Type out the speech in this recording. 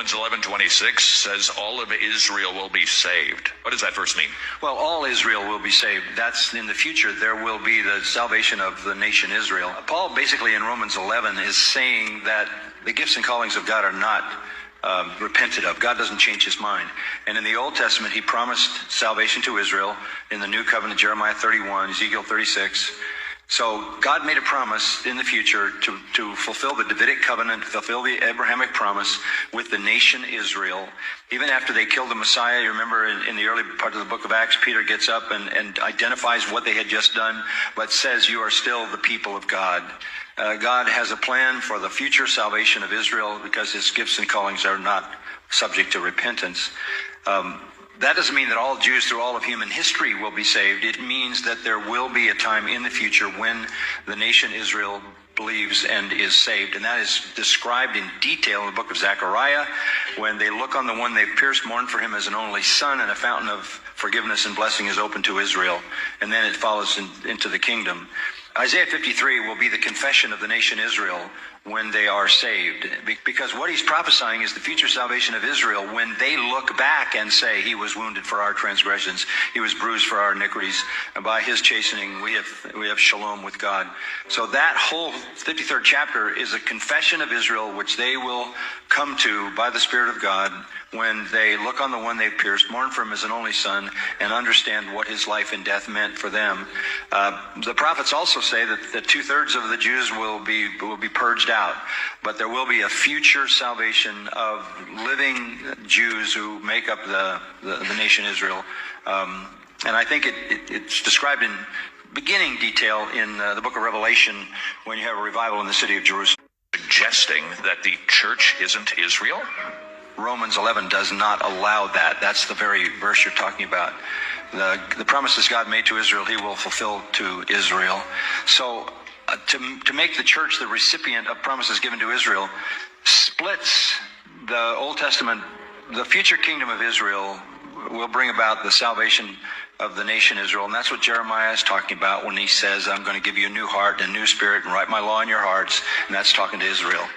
Romans 11:26 says all of Israel will be saved. What does that verse mean? Well, all Israel will be saved. That's in the future. There will be the salvation of the nation Israel. Paul basically in Romans 11 is saying that the gifts and callings of God are not repented of. God doesn't change his mind. And in the Old Testament, he promised salvation to Israel. In the New Covenant, Jeremiah 31, Ezekiel 36. So God made a promise in the future to fulfill the Davidic covenant, fulfill the Abrahamic promise with the nation Israel. Even after they killed the Messiah, you remember in the early part of the book of Acts, Peter gets up and identifies what they had just done, but says, you are still the people of God. God has a plan for the future salvation of Israel because his gifts and callings are not subject to repentance. That doesn't mean that all Jews through all of human history will be saved. It means that there will be a time in the future when the nation Israel believes and is saved. And that is described in detail in the book of Zechariah. When they look on the one they've pierced, mourn for him as an only son, and a fountain of forgiveness and blessing is open to Israel. And then it follows into the kingdom. Isaiah 53 will be the confession of the nation Israel when they are saved. Because what he's prophesying is the future salvation of Israel when they look back and say, he was wounded for our transgressions, he was bruised for our iniquities, and by his chastening we have shalom with God. So that whole 53rd chapter is a confession of Israel, which they will come to by the Spirit of God when they look on the one they've pierced, mourn for him as an only son, and understand what his life and death meant for them. The prophets also say that 2/3 of the Jews will be purged out, but there will be a future salvation of living Jews who make up the nation Israel. And I think it's described in beginning detail in the book of Revelation when you have a revival in the city of Jerusalem. Suggesting that the church isn't Israel? Romans 11 does not allow that. That's the very verse you're talking about. The promises God made to Israel, he will fulfill to Israel. So to make the church the recipient of promises given to Israel splits the Old Testament. The future kingdom of Israel will bring about the salvation of the nation Israel. And that's what Jeremiah is talking about when he says, I'm going to give you a new heart and a new spirit and write my law in your hearts. And that's talking to Israel.